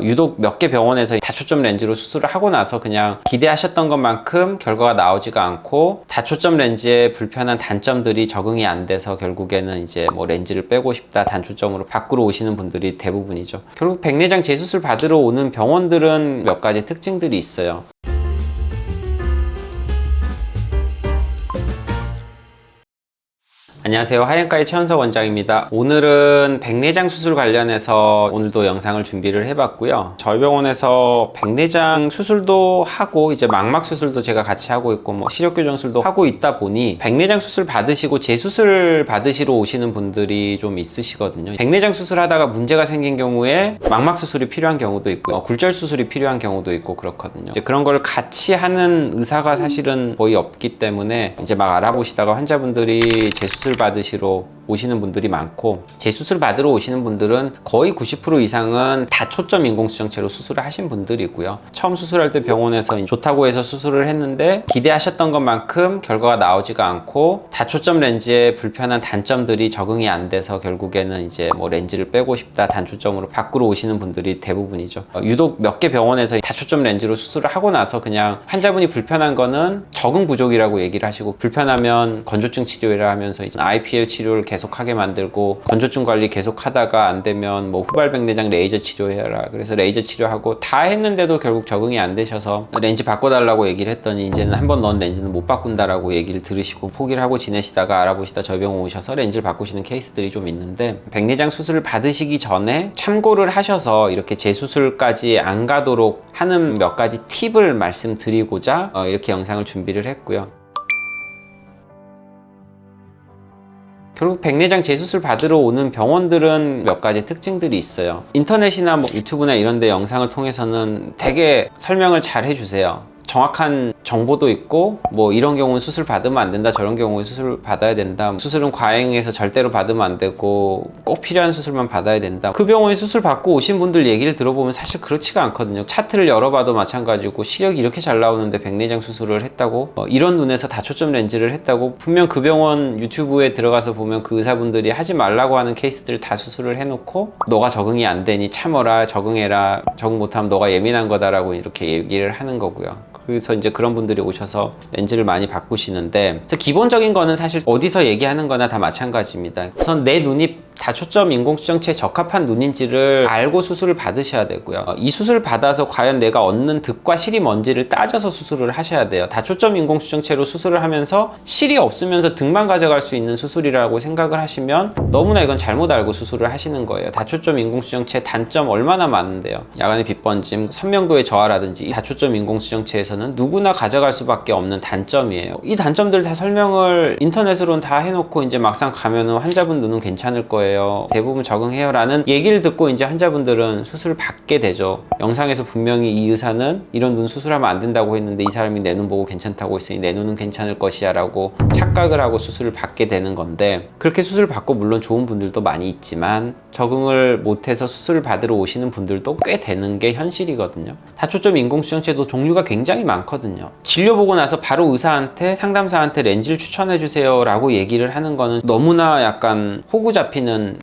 유독 몇 개 병원에서 다초점 렌즈로 수술을 하고 나서 그냥 기대하셨던 것만큼 결과가 나오지가 않고 다초점 렌즈의 불편한 단점들이 적응이 안 돼서 결국에는 이제 뭐 렌즈를 빼고 싶다 단초점으로 바꾸러 오시는 분들이 대부분이죠. 결국 백내장 재수술 받으러 오는 병원들은 몇 가지 특징들이 있어요. 안녕하세요. 하얀가의 최현석 원장입니다. 오늘은 백내장 수술 관련해서 오늘도 영상을 준비를 해봤고요. 저희 병원에서 백내장 수술도 하고 이제 망막 수술도 제가 같이 하고 있고 뭐 시력교정술도 하고 있다 보니 백내장 수술 받으시고 재수술 받으시러 오시는 분들이 좀 있으시거든요. 백내장 수술하다가 문제가 생긴 경우에 망막 수술이 필요한 경우도 있고요. 굴절 수술이 필요한 경우도 있고 그렇거든요. 이제 그런 걸 같이 하는 의사가 사실은 거의 없기 때문에 이제 막 알아보시다가 환자분들이 재수술 받으시러 오시는 분들이 많고, 재수술 받으러 오시는 분들은 거의 90% 이상은 다초점 인공수정체로 수술을 하신 분들이고요. 처음 수술할 때 병원에서 좋다고 해서 수술을 했는데 기대하셨던 것만큼 결과가 나오지가 않고 다초점 렌즈의 불편한 단점들이 적응이 안 돼서 결국에는 이제 뭐 렌즈를 빼고 싶다 단초점으로 바꾸러 오시는 분들이 대부분이죠. 유독 몇 개 병원에서 다초점 렌즈로 수술을 하고 나서 그냥 환자분이 불편한 거는 적응 부족이라고 얘기를 하시고, 불편하면 건조증 치료를 하면서 이제 IPL 치료를 계속하게 만들고, 건조증 관리 계속 하다가 안 되면 뭐 후발백내장 레이저 치료해라 그래서 레이저 치료하고 다 했는데도 결국 적응이 안 되셔서 렌즈 바꿔달라고 얘기를 했더니 이제는 한 번 넣은 렌즈는 못 바꾼다라고 얘기를 들으시고 포기를 하고 지내시다가 알아보시다 저희 병원 오셔서 렌즈를 바꾸시는 케이스들이 좀 있는데, 백내장 수술을 받으시기 전에 참고를 하셔서 이렇게 재수술까지 안 가도록 하는 몇 가지 팁을 말씀드리고자 이렇게 영상을 준비를 했고요. 결국 백내장 재수술 받으러 오는 병원들은 몇 가지 특징들이 있어요. 인터넷이나 뭐 유튜브나 이런 데 영상을 통해서는 되게 설명을 잘 해주세요. 정확한 정보도 있고, 뭐 이런 경우는 수술 받으면 안 된다, 저런 경우는 수술 받아야 된다, 수술은 과잉해서 절대로 받으면 안 되고 꼭 필요한 수술만 받아야 된다. 그 병원에 수술 받고 오신 분들 얘기를 들어보면 사실 그렇지가 않거든요. 차트를 열어봐도 마찬가지고 시력이 이렇게 잘 나오는데 백내장 수술을 했다고, 이런 눈에서 다초점 렌즈를 했다고, 분명 그 병원 유튜브에 들어가서 보면 그 의사분들이 하지 말라고 하는 케이스들 다 수술을 해놓고 너가 적응이 안 되니 참어라, 적응해라, 적응 못하면 너가 예민한 거다라고 이렇게 얘기를 하는 거고요. 그래서 이제 그런 분들이 오셔서 렌즈를 많이 바꾸시는데, 기본적인 거는 사실 어디서 얘기하는 거나 다 마찬가지입니다. 우선 내 눈이 다초점 인공수정체에 적합한 눈인지를 알고 수술을 받으셔야 되고요. 이 수술을 받아서 과연 내가 얻는 득과 실이 뭔지를 따져서 수술을 하셔야 돼요. 다초점 인공수정체로 수술을 하면서 실이 없으면서 득만 가져갈 수 있는 수술이라고 생각을 하시면 너무나 이건 잘못 알고 수술을 하시는 거예요. 다초점 인공수정체 단점 얼마나 많은데요. 야간의 빛번짐, 선명도의 저하라든지 다초점 인공수정체에서는 누구나 가져갈 수밖에 없는 단점이에요. 이 단점들 다 설명을 인터넷으로는 다 해놓고 이제 막상 가면은 환자분 눈은 괜찮을 거예요, 대부분 적응해요 라는 얘기를 듣고 이제 환자분들은 수술을 받게 되죠. 영상에서 분명히 이 의사는 이런 눈 수술하면 안 된다고 했는데 이 사람이 내 눈 보고 괜찮다고 했으니 내 눈은 괜찮을 것이야 라고 착각을 하고 수술을 받게 되는 건데, 그렇게 수술 받고 물론 좋은 분들도 많이 있지만 적응을 못해서 수술을 받으러 오시는 분들도 꽤 되는 게 현실이거든요. 다초점 인공수정체도 종류가 굉장히 많거든요. 진료 보고 나서 바로 의사한테, 상담사한테 렌즈를 추천해 주세요 라고 얘기를 하는 거는 너무나 약간 호구 잡히는,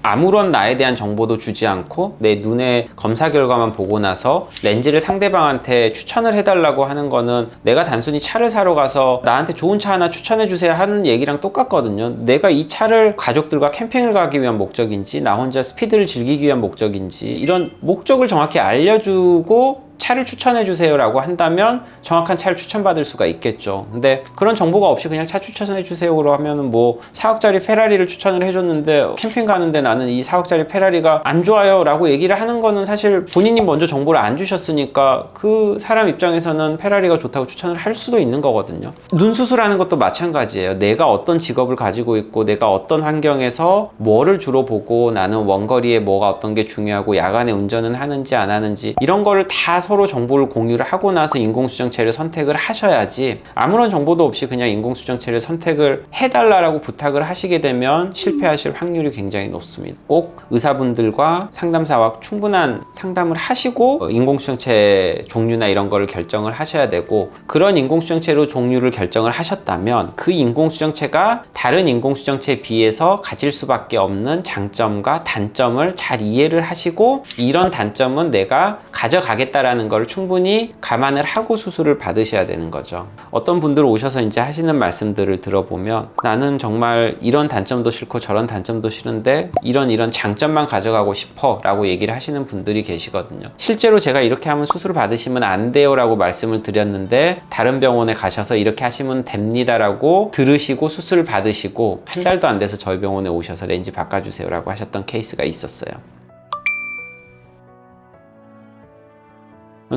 아무런 나에 대한 정보도 주지 않고 내 눈의 검사 결과만 보고 나서 렌즈를 상대방한테 추천을 해달라고 하는 거는 내가 단순히 차를 사러 가서 나한테 좋은 차 하나 추천해 주세요 하는 얘기랑 똑같거든요. 내가 이 차를 가족들과 캠핑을 가기 위한 목적인지 나 혼자 스피드를 즐기기 위한 목적인지 이런 목적을 정확히 알려주고 차를 추천해 주세요 라고 한다면 정확한 차를 추천받을 수가 있겠죠. 근데 그런 정보가 없이 그냥 차 추천해 주세요 라고 하면은 뭐 4억짜리 페라리를 추천을 해줬는데 캠핑 가는데 나는 이 4억짜리 페라리가 안 좋아요 라고 얘기를 하는 거는 사실 본인이 먼저 정보를 안 주셨으니까 그 사람 입장에서는 페라리가 좋다고 추천을 할 수도 있는 거거든요. 눈 수술하는 것도 마찬가지예요. 내가 어떤 직업을 가지고 있고 내가 어떤 환경에서 뭐를 주로 보고 나는 원거리에 뭐가 어떤 게 중요하고 야간에 운전은 하는지 안 하는지 이런 거를 다 서로 정보를 공유를 하고 나서 인공수정체를 선택을 하셔야지, 아무런 정보도 없이 그냥 인공수정체를 선택을 해달라고 부탁을 하시게 되면 실패하실 확률이 굉장히 높습니다. 꼭 의사분들과 상담사와 충분한 상담을 하시고 인공수정체 종류나 이런 거를 결정을 하셔야 되고, 그런 인공수정체로 종류를 결정을 하셨다면 그 인공수정체가 다른 인공수정체에 비해서 가질 수밖에 없는 장점과 단점을 잘 이해를 하시고, 이런 단점은 내가 가져가겠다라는 걸 충분히 감안을 하고 수술을 받으셔야 되는 거죠. 어떤 분들 오셔서 이제 하시는 말씀들을 들어보면, 나는 정말 이런 단점도 싫고 저런 단점도 싫은데 이런 장점만 가져가고 싶어 라고 얘기를 하시는 분들이 계시거든요. 실제로 제가 이렇게 하면 수술을 받으시면 안 돼요 라고 말씀을 드렸는데, 다른 병원에 가셔서 이렇게 하시면 됩니다 라고 들으시고 수술을 받으시고 한 달도 안 돼서 저희 병원에 오셔서 렌즈 바꿔주세요 라고 하셨던 케이스가 있었어요.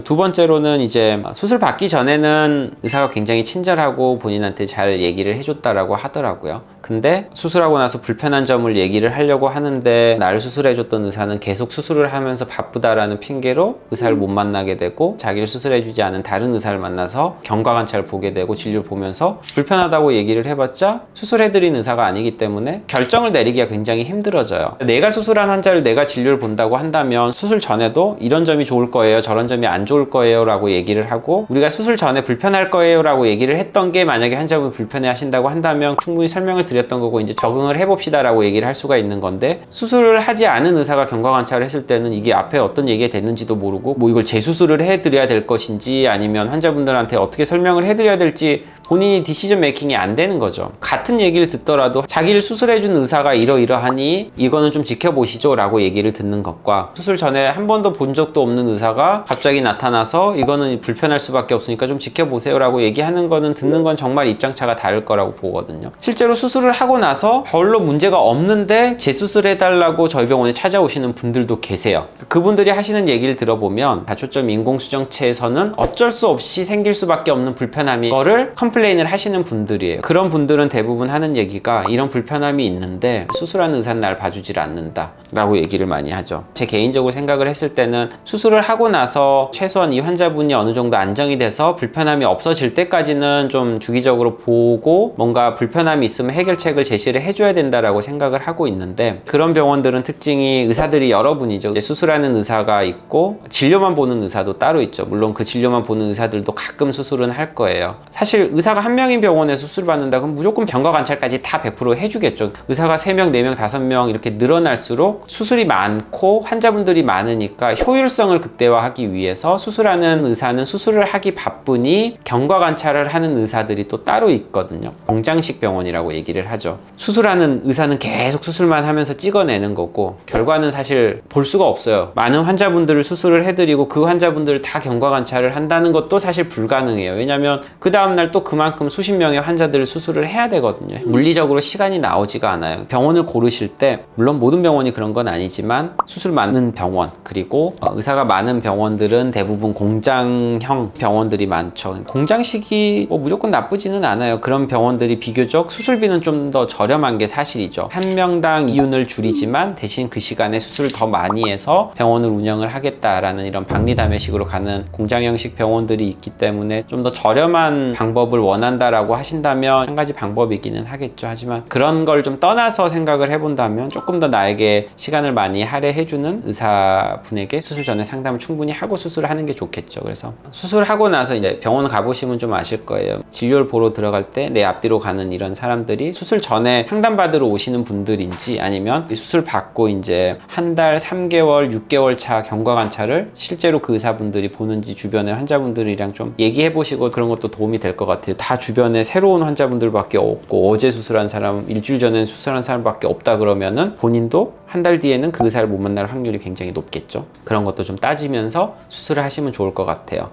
두 번째로는 이제 수술 받기 전에는 의사가 굉장히 친절하고 본인한테 잘 얘기를 해줬다라고 하더라고요. 근데 수술하고 나서 불편한 점을 얘기를 하려고 하는데, 나를 수술해줬던 의사는 계속 수술을 하면서 바쁘다라는 핑계로 의사를 못 만나게 되고, 자기를 수술해주지 않은 다른 의사를 만나서 경과관찰을 보게 되고, 진료를 보면서 불편하다고 얘기를 해봤자 수술해드린 의사가 아니기 때문에 결정을 내리기가 굉장히 힘들어져요. 내가 수술한 환자를 내가 진료를 본다고 한다면 수술 전에도 이런 점이 좋을 거예요, 저런 점이 안 좋을 거예요 라고 얘기를 하고, 우리가 수술 전에 불편할 거예요 라고 얘기를 했던 게 만약에 환자분이 불편해 하신다고 한다면 충분히 설명을 드렸던 거고 이제 적응을 해봅시다 라고 얘기를 할 수가 있는 건데, 수술을 하지 않은 의사가 경과관찰을 했을 때는 이게 앞에 어떤 얘기가 됐는지도 모르고, 뭐 이걸 재수술을 해드려야 될 것인지 아니면 환자분들한테 어떻게 설명을 해드려야 될지 본인이 디시전 메이킹이 안 되는 거죠. 같은 얘기를 듣더라도 자기를 수술해준 의사가 이러이러하니 이거는 좀 지켜보시죠 라고 얘기를 듣는 것과, 수술 전에 한 번도 본 적도 없는 의사가 갑자기 나타나서 이거는 불편할 수밖에 없으니까 좀 지켜보세요 라고 얘기하는 거는, 듣는 건 정말 입장차가 다를 거라고 보거든요. 실제로 수술을 하고 나서 별로 문제가 없는데 재수술 해달라고 저희 병원에 찾아오시는 분들도 계세요. 그분들이 하시는 얘기를 들어보면 다초점 인공수정체에서는 어쩔 수 없이 생길 수밖에 없는 불편함이 거를 컴플레인을 하시는 분들이에요. 그런 분들은 대부분 하는 얘기가, 이런 불편함이 있는데 수술하는 의사는 날 봐주질 않는다 라고 얘기를 많이 하죠. 제 개인적으로 생각을 했을 때는 수술을 하고 나서 최소한 이 환자분이 어느 정도 안정이 돼서 불편함이 없어질 때까지는 좀 주기적으로 보고 뭔가 불편함이 있으면 해결책을 제시를 해줘야 된다라고 생각을 하고 있는데, 그런 병원들은 특징이 의사들이 여러 분이죠. 이제 수술하는 의사가 있고 진료만 보는 의사도 따로 있죠. 물론 그 진료만 보는 의사들도 가끔 수술은 할 거예요. 사실 의사가 한 명인 병원에서 수술 받는다 그럼 무조건 경과관찰까지 다 100% 해주겠죠. 의사가 3명, 4명, 5명 이렇게 늘어날수록 수술이 많고 환자분들이 많으니까 효율성을 극대화하기 위해서 수술하는 의사는 수술을 하기 바쁘니 경과관찰을 하는 의사들이 또 따로 있거든요. 공장식 병원이라고 얘기를 하죠. 수술하는 의사는 계속 수술만 하면서 찍어내는 거고, 결과는 사실 볼 수가 없어요. 많은 환자분들을 수술을 해드리고 그 환자분들을 다 경과관찰을 한다는 것도 사실 불가능해요. 왜냐면 그 다음날 또 그만큼 수십 명의 환자들을 수술을 해야 되거든요. 물리적으로 시간이 나오지가 않아요. 병원을 고르실 때, 물론 모든 병원이 그런 건 아니지만 수술 많은 병원, 그리고 의사가 많은 병원들은 대부분 공장형 병원들이 많죠. 공장식이 뭐 무조건 나쁘지는 않아요. 그런 병원들이 비교적 수술비는 좀 더 저렴한 게 사실이죠. 한 명당 이윤을 줄이지만 대신 그 시간에 수술을 더 많이 해서 병원을 운영을 하겠다라는 이런 박리담회식으로 가는 공장형식 병원들이 있기 때문에 좀 더 저렴한 방법을 원한다라고 하신다면 한 가지 방법이기는 하겠죠. 하지만 그런 걸 좀 떠나서 생각을 해본다면 조금 더 나에게 시간을 많이 할애해주는 의사분에게 수술 전에 상담을 충분히 하고 수술을 하는 게 좋겠죠. 그래서 수술하고 나서 이제 병원 가보시면 좀 아실 거예요. 진료를 보러 들어갈 때 내 앞뒤로 가는 이런 사람들이 수술 전에 상담받으러 오시는 분들인지, 아니면 수술 받고 이제 한 달, 3개월, 6개월 차 경과관찰을 실제로 그 의사분들이 보는지 주변의 환자분들이랑 좀 얘기해 보시고, 그런 것도 도움이 될 것 같아요. 다 주변에 새로운 환자분들밖에 없고 어제 수술한 사람, 일주일 전에 수술한 사람밖에 없다 그러면은 본인도 한 달 뒤에는 그 의사를 못 만날 확률이 굉장히 높겠죠. 그런 것도 좀 따지면서 수술을 하시면 좋을 것 같아요.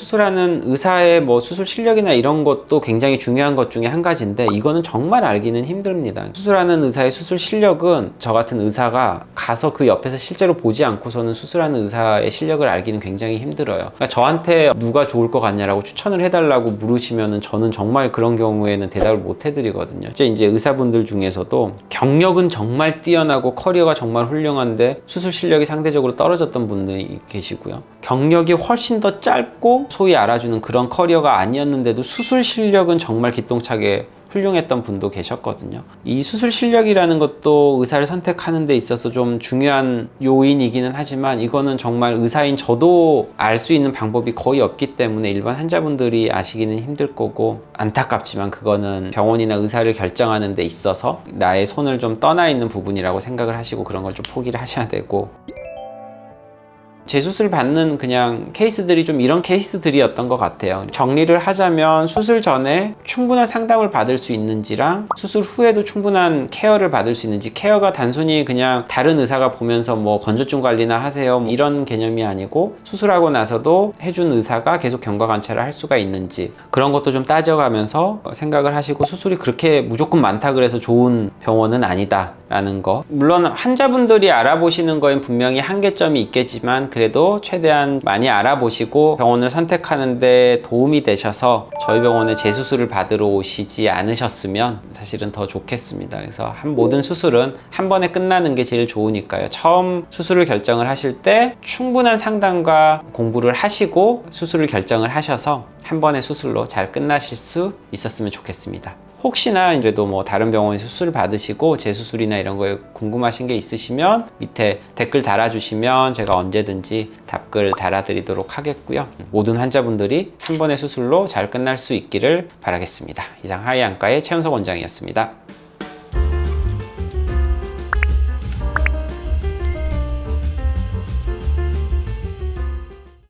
수술하는 의사의 뭐 수술 실력이나 이런 것도 굉장히 중요한 것 중에 한 가지인데 이거는 정말 알기는 힘듭니다. 수술하는 의사의 수술 실력은 저 같은 의사가 가서 그 옆에서 실제로 보지 않고서는 수술하는 의사의 실력을 알기는 굉장히 힘들어요. 그러니까 저한테 누가 좋을 것 같냐라고 추천을 해달라고 물으시면은 저는 정말 그런 경우에는 대답을 못 해드리거든요. 이제 의사분들 중에서도 경력은 정말 뛰어나고 커리어가 정말 훌륭한데 수술 실력이 상대적으로 떨어졌던 분들이 계시고요. 경력이 훨씬 더 짧고 소위 알아주는 그런 커리어가 아니었는데도 수술 실력은 정말 기똥차게 훌륭했던 분도 계셨거든요. 이 수술 실력이라는 것도 의사를 선택하는 데 있어서 좀 중요한 요인이기는 하지만 이거는 정말 의사인 저도 알 수 있는 방법이 거의 없기 때문에 일반 환자분들이 아시기는 힘들 거고, 안타깝지만 그거는 병원이나 의사를 결정하는 데 있어서 나의 손을 좀 떠나 있는 부분이라고 생각을 하시고 그런 걸 좀 포기를 하셔야 되고, 재수술 받는 그냥 케이스들이 좀 이런 케이스들이었던 것 같아요. 정리를 하자면 수술 전에 충분한 상담을 받을 수 있는지랑 수술 후에도 충분한 케어를 받을 수 있는지, 케어가 단순히 그냥 다른 의사가 보면서 뭐 건조증 관리나 하세요 이런 개념이 아니고 수술하고 나서도 해준 의사가 계속 경과 관찰을 할 수가 있는지 그런 것도 좀 따져가면서 생각을 하시고, 수술이 그렇게 무조건 많다 그래서 좋은 병원은 아니다 라는 거, 물론 환자분들이 알아보시는 거엔 분명히 한계점이 있겠지만 그래도 최대한 많이 알아보시고 병원을 선택하는데 도움이 되셔서 저희 병원에 재수술을 받으러 오시지 않으셨으면 사실은 더 좋겠습니다. 그래서 모든 수술은 한 번에 끝나는 게 제일 좋으니까요. 처음 수술을 결정을 하실 때 충분한 상담과 공부를 하시고 수술을 결정을 하셔서 한 번의 수술로 잘 끝나실 수 있었으면 좋겠습니다. 혹시나 그래도 뭐 다른 병원에서 수술 받으시고 재수술이나 이런 거에 궁금하신 게 있으시면 밑에 댓글 달아주시면 제가 언제든지 답글 달아드리도록 하겠고요. 모든 환자분들이 한 번의 수술로 잘 끝날 수 있기를 바라겠습니다. 이상 하이안과의 최현석 원장이었습니다.